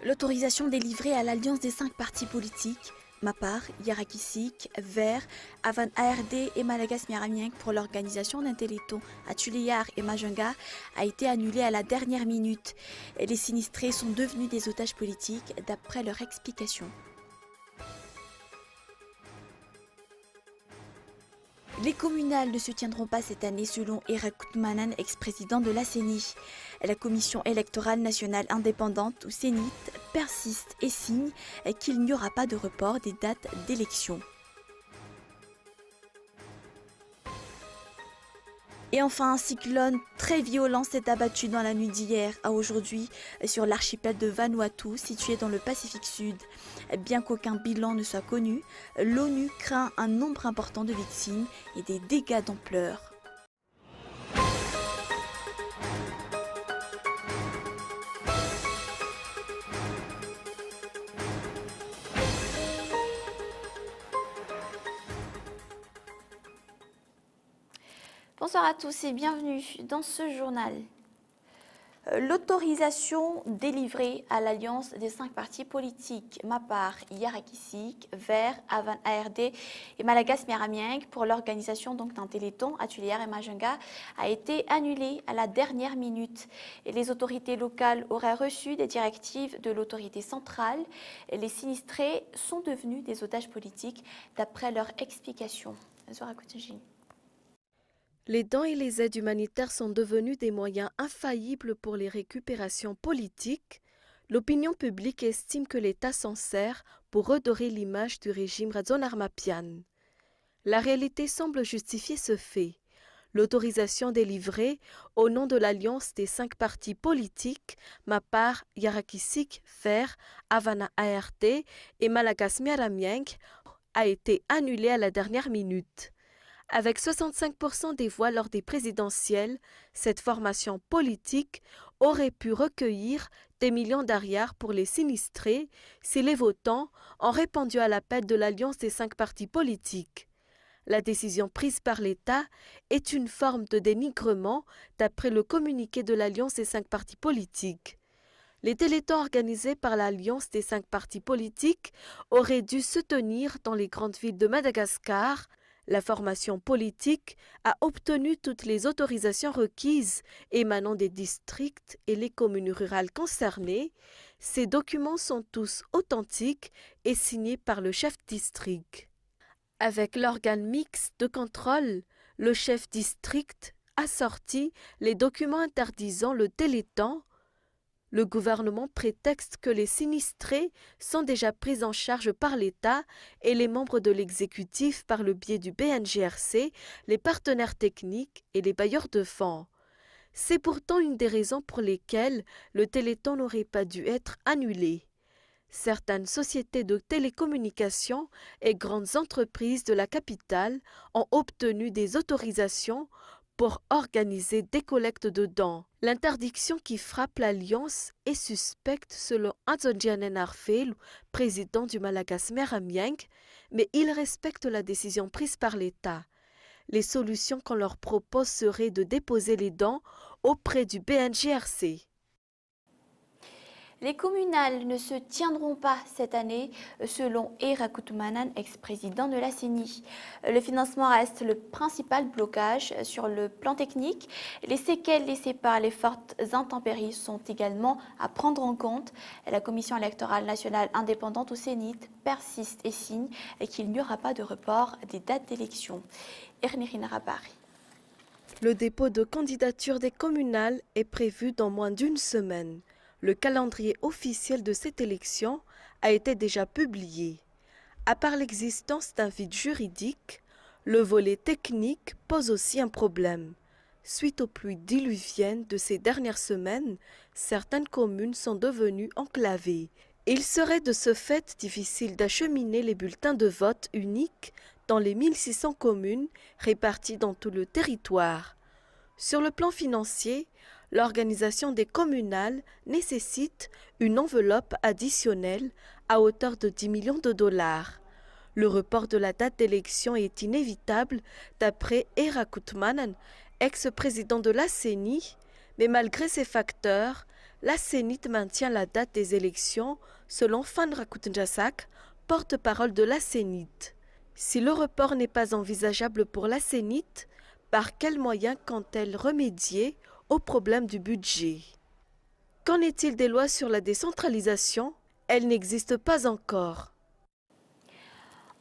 L'autorisation délivrée à l'Alliance des 5 partis politiques, Mapar, Yarakisik, Vert, Avan ARD et Malagas Miaramieng pour l'organisation d'un téléthon à Tuléar et Majunga a été annulée à la dernière minute. Les sinistrés sont devenus des otages politiques d'après leur explication. Les communales ne se tiendront pas cette année selon Era Koutmanen, ex-président de la CENI. La Commission électorale nationale indépendante, ou CENIT, persiste et signe qu'il n'y aura pas de report des dates d'élection. Et enfin, un cyclone très violent s'est abattu dans la nuit d'hier à aujourd'hui sur l'archipel de Vanuatu, situé dans le Pacifique Sud. Bien qu'aucun bilan ne soit connu, l'ONU craint un nombre important de victimes et des dégâts d'ampleur. Bonsoir à tous et bienvenue dans ce journal. L'autorisation délivrée à l'Alliance des 5 partis politiques, Mapar, Yarakisik, Vert, Avan ARD et Malagas Miaramieng pour l'organisation d'un téléthon à Tuléar et Majunga a été annulée à la dernière minute. Et les autorités locales auraient reçu des directives de l'autorité centrale. Et les sinistrés sont devenus des otages politiques d'après leur explication. Les dons et les aides humanitaires sont devenus des moyens infaillibles pour les récupérations politiques. L'opinion publique estime que l'État s'en sert pour redorer l'image du régime Razon-Armapian. La réalité semble justifier ce fait. L'autorisation délivrée au nom de l'Alliance des 5 partis politiques, Mapar, Yarakisik, Vert, Havana ART et Malagas Miaramieng, a été annulée à la dernière minute. Avec 65% des voix lors des présidentielles, cette formation politique aurait pu recueillir des millions d'ariars pour les sinistrés si les votants ont répondu à l'appel de l'Alliance des 5 partis politiques. La décision prise par l'État est une forme de dénigrement d'après le communiqué de l'Alliance des 5 partis politiques. Les téléthons organisés par l'Alliance des 5 partis politiques auraient dû se tenir dans les grandes villes de Madagascar. La formation politique a obtenu toutes les autorisations requises émanant des districts et les communes rurales concernées. Ces documents sont tous authentiques et signés par le chef district. Avec l'organe mixte de contrôle, le chef district a sorti les documents interdisant le téléthon. Le gouvernement prétexte que les sinistrés sont déjà pris en charge par l'État et les membres de l'exécutif par le biais du BNGRC, les partenaires techniques et les bailleurs de fonds. C'est pourtant une des raisons pour lesquelles le téléthon n'aurait pas dû être annulé. Certaines sociétés de télécommunications et grandes entreprises de la capitale ont obtenu des autorisations pour organiser des collectes de dons. L'interdiction qui frappe l'Alliance est suspecte selon Antonjanen Arfel, président du Malagas Miaramieng, mais il respecte la décision prise par l'État. Les solutions qu'on leur propose seraient de déposer les dons auprès du BNGRC. Les communales ne se tiendront pas cette année, selon Era Koutmanen, ex-président de la CENI. Le financement reste le principal blocage sur le plan technique. Les séquelles laissées par les fortes intempéries sont également à prendre en compte. La Commission électorale nationale indépendante au CENIT persiste et signe qu'il n'y aura pas de report des dates d'élection. Ernirina Rabari. Le dépôt de candidature des communales est prévu dans moins d'une semaine. Le calendrier officiel de cette élection a été déjà publié. À part l'existence d'un vide juridique, le volet technique pose aussi un problème. Suite aux pluies diluviennes de ces dernières semaines, certaines communes sont devenues enclavées. Il serait de ce fait difficile d'acheminer les bulletins de vote uniques dans les 1600 communes réparties dans tout le territoire. Sur le plan financier, l'organisation des communales nécessite une enveloppe additionnelle à hauteur de 10 millions de dollars. Le report de la date d'élection est inévitable d'après Era Koutmanen, ex-président de la CENI, mais malgré ces facteurs, la CENIT maintient la date des élections selon Fan Rakoutenjassak, porte-parole de la CENIT. Si le report n'est pas envisageable pour la CENIT, par quels moyens compte-t-elle remédier au problème du budget? Qu'en est-il des lois sur la décentralisation? Elles n'existent pas encore.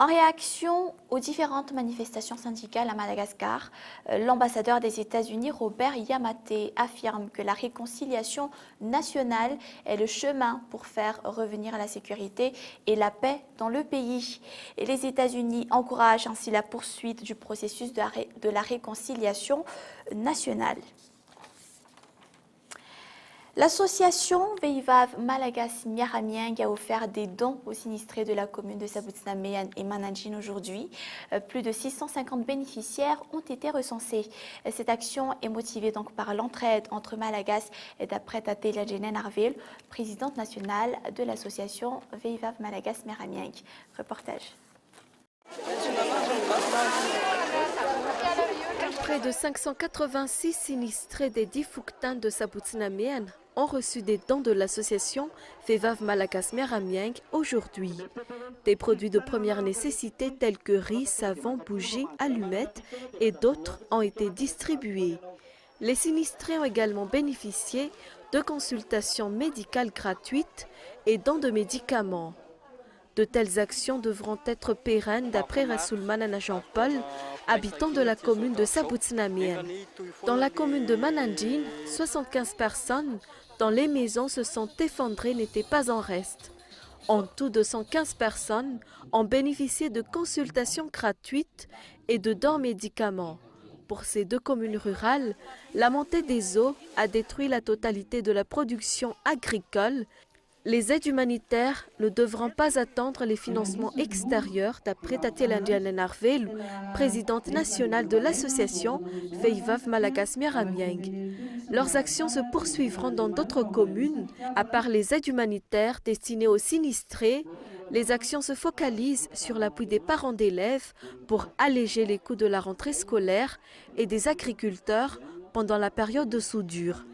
En réaction aux différentes manifestations syndicales à Madagascar, l'ambassadeur des États-Unis, Robert Yamate, affirme que la réconciliation nationale est le chemin pour faire revenir la sécurité et la paix dans le pays. Et les États-Unis encouragent ainsi la poursuite du processus de la réconciliation nationale. L'association Veivav Malagas Miaramieng a offert des dons aux sinistrés de la commune de Sabutsnamean et Mananjin aujourd'hui. Plus de 650 bénéficiaires ont été recensés. Cette action est motivée donc par l'entraide entre Malagas et d'après Tatelia Jenen Arvil, présidente nationale de l'association Veivav Malagas Miaramieng. Reportage. Près de 586 sinistrés des 10 Fouktans de Sabutsnamean ont reçu des dons de l'association Veivav Malagas Miaramieng aujourd'hui. Des produits de première nécessité tels que riz, savon, bougies, allumettes et d'autres ont été distribués. Les sinistrés ont également bénéficié de consultations médicales gratuites et dons de médicaments. De telles actions devront être pérennes d'après Rasoulman Jean-Paul, habitant de la commune de Sabutsnamean. Dans la commune de Mananjin, 75 personnes dont les maisons se sont effondrées n'étaient pas en reste. En tout, 215 personnes ont bénéficié de consultations gratuites et de dons médicaments. Pour ces deux communes rurales, la montée des eaux a détruit la totalité de la production agricole. Les aides humanitaires ne devront pas attendre les financements extérieurs, d'après Tatelia Jenen Arvil, présidente nationale de l'association Veivav Malagas Miaramieng. Leurs actions se poursuivront dans d'autres communes. À part les aides humanitaires destinées aux sinistrés, les actions se focalisent sur l'appui des parents d'élèves pour alléger les coûts de la rentrée scolaire et des agriculteurs pendant la période de soudure.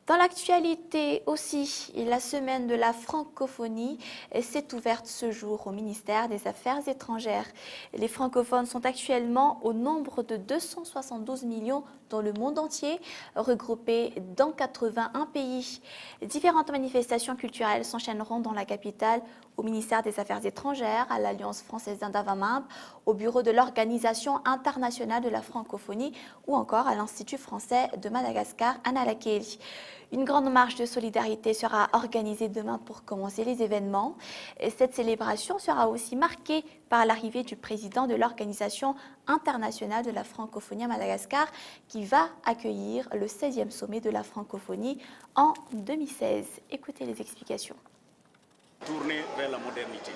Dans l'actualité aussi, la semaine de la francophonie s'est ouverte ce jour au ministère des Affaires étrangères. Les francophones sont actuellement au nombre de 272 millions dans le monde entier, regroupés dans 81 pays. Différentes manifestations culturelles s'enchaîneront dans la capitale, au ministère des Affaires étrangères, à l'Alliance française d'Indavamab, au bureau de l'Organisation internationale de la francophonie ou encore à l'Institut français de Madagascar, à Nalakeli. Une grande marche de solidarité sera organisée demain pour commencer les événements. Et cette célébration sera aussi marquée par l'arrivée du président de l'Organisation internationale de la francophonie à Madagascar qui va accueillir le 16e sommet de la francophonie en 2016. Écoutez les explications. Tourner vers la modernité.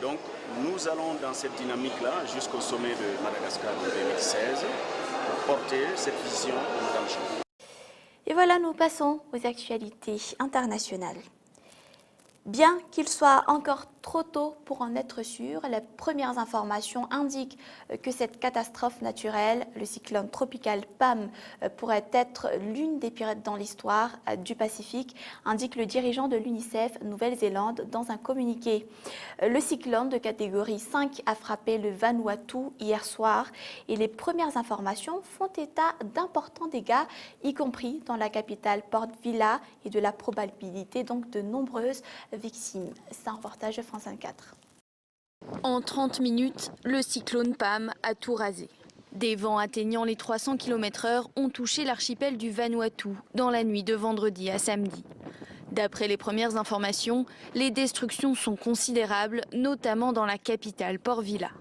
Donc nous allons dans cette dynamique-là jusqu'au sommet de Madagascar en 2016 pour porter cette vision de Madame Jean. Et voilà, nous passons aux actualités internationales. Bien qu'il soit encore trop tôt pour en être sûr, les premières informations indiquent que cette catastrophe naturelle, le cyclone tropical Pam, pourrait être l'une des pires dans l'histoire du Pacifique, indique le dirigeant de l'UNICEF Nouvelle-Zélande dans un communiqué. Le cyclone de catégorie 5 a frappé le Vanuatu hier soir et les premières informations font état d'importants dégâts, y compris dans la capitale Port Vila et de la probabilité donc de nombreuses victimes. C'est un reportage de France 24. En 30 minutes, le cyclone Pam a tout rasé. Des vents atteignant les 300 km/h ont touché l'archipel du Vanuatu dans la nuit de vendredi à samedi. D'après les premières informations, les destructions sont considérables, notamment dans la capitale Port Vila.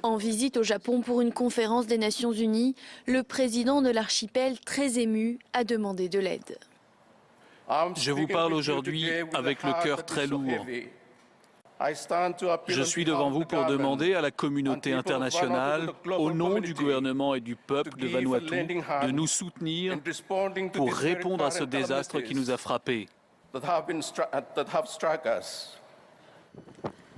En visite au Japon pour une conférence des Nations Unies, le président de l'archipel, très ému, a demandé de l'aide. Je vous parle aujourd'hui avec le cœur très lourd. Je suis devant vous pour demander à la communauté internationale, au nom du gouvernement et du peuple de Vanuatu, de nous soutenir pour répondre à ce désastre qui nous a frappés.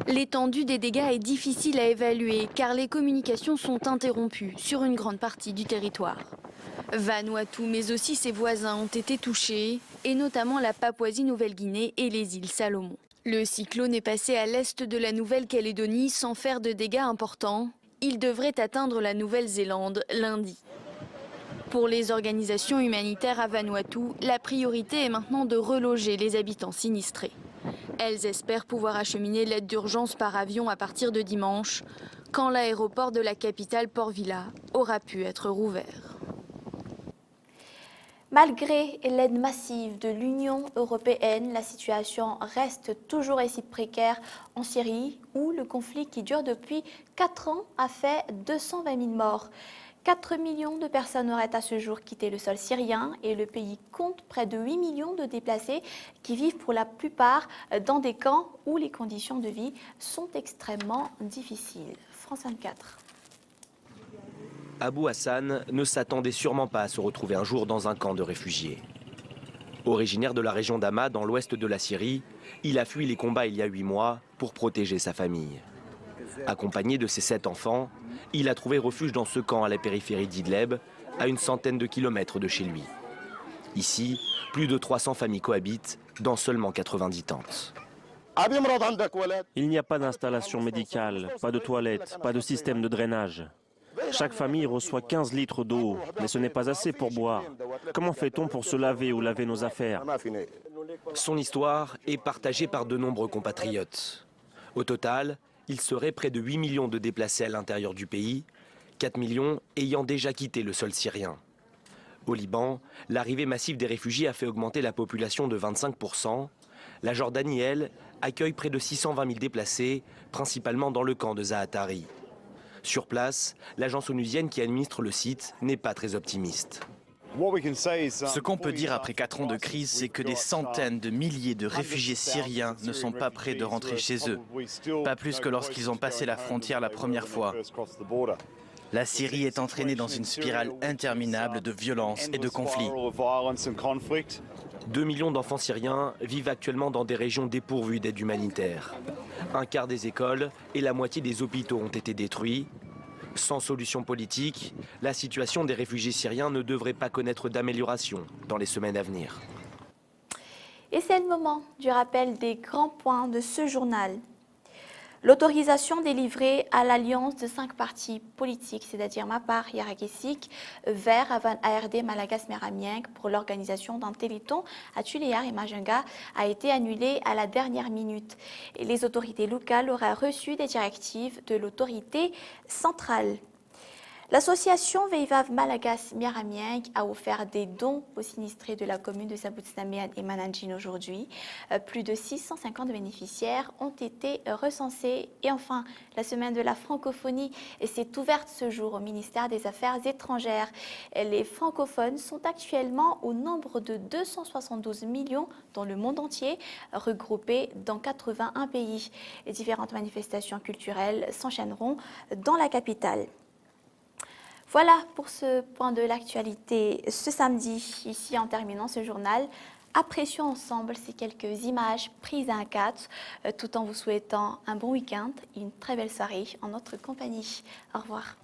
L'étendue des dégâts est difficile à évaluer car les communications sont interrompues sur une grande partie du territoire. Vanuatu, mais aussi ses voisins ont été touchés, et notamment la Papouasie-Nouvelle-Guinée et les îles Salomon. Le cyclone est passé à l'est de la Nouvelle-Calédonie sans faire de dégâts importants. Il devrait atteindre la Nouvelle-Zélande lundi. Pour les organisations humanitaires à Vanuatu, la priorité est maintenant de reloger les habitants sinistrés. Elles espèrent pouvoir acheminer l'aide d'urgence par avion à partir de dimanche, quand l'aéroport de la capitale Port Vila aura pu être rouvert. Malgré l'aide massive de l'Union européenne, la situation reste toujours aussi précaire en Syrie, où le conflit qui dure depuis 4 ans a fait 220 000 morts. 4 millions de personnes auraient à ce jour quitté le sol syrien et le pays compte près de 8 millions de déplacés qui vivent pour la plupart dans des camps où les conditions de vie sont extrêmement difficiles. France 24. Abou Hassan ne s'attendait sûrement pas à se retrouver un jour dans un camp de réfugiés. Originaire de la région d'Hama, dans l'ouest de la Syrie, il a fui les combats il y a 8 mois pour protéger sa famille. Accompagné de ses 7 enfants, il a trouvé refuge dans ce camp à la périphérie d'Idleb, à une centaine de kilomètres de chez lui. Ici, plus de 300 familles cohabitent dans seulement 90 tentes. Il n'y a pas d'installation médicale, pas de toilettes, pas de système de drainage. Chaque famille reçoit 15 litres d'eau, mais ce n'est pas assez pour boire. Comment fait-on pour se laver ou laver nos affaires? Son histoire est partagée par de nombreux compatriotes. Au total, il serait près de 8 millions de déplacés à l'intérieur du pays, 4 millions ayant déjà quitté le sol syrien. Au Liban, l'arrivée massive des réfugiés a fait augmenter la population de 25%. La Jordanie, elle, accueille près de 620 000 déplacés, principalement dans le camp de Zaatari. Sur place, l'agence onusienne qui administre le site n'est pas très optimiste. Ce qu'on peut dire après 4 ans de crise, c'est que des centaines de milliers de réfugiés syriens ne sont pas prêts de rentrer chez eux. Pas plus que lorsqu'ils ont passé la frontière la première fois. La Syrie est entraînée dans une spirale interminable de violence et de conflits. 2 millions d'enfants syriens vivent actuellement dans des régions dépourvues d'aide humanitaire. Un quart des écoles et la moitié des hôpitaux ont été détruits. Sans solution politique, la situation des réfugiés syriens ne devrait pas connaître d'amélioration dans les semaines à venir. Et c'est le moment du rappel des grands points de ce journal. L'autorisation délivrée à l'alliance de 5 partis politiques, c'est-à-dire Mapar, Yarakesik, Vert, Avan ARD, Malagas, Meramieng, pour l'organisation d'un téléthon à Tuléar et Majunga, a été annulée à la dernière minute. Et les autorités locales auraient reçu des directives de l'autorité centrale. L'association Veivav Malagas Miramieng a offert des dons aux sinistrés de la commune de Sabout-Snaméan et Mananjin aujourd'hui. Plus de 650 bénéficiaires ont été recensés. Et enfin, la semaine de la francophonie s'est ouverte ce jour au ministère des Affaires étrangères. Les francophones sont actuellement au nombre de 272 millions dans le monde entier, regroupés dans 81 pays. Les différentes manifestations culturelles s'enchaîneront dans la capitale. Voilà pour ce point de l'actualité ce samedi. Ici, en terminant ce journal, apprécions ensemble ces quelques images prises à un cadre, tout en vous souhaitant un bon week-end et une très belle soirée en notre compagnie. Au revoir.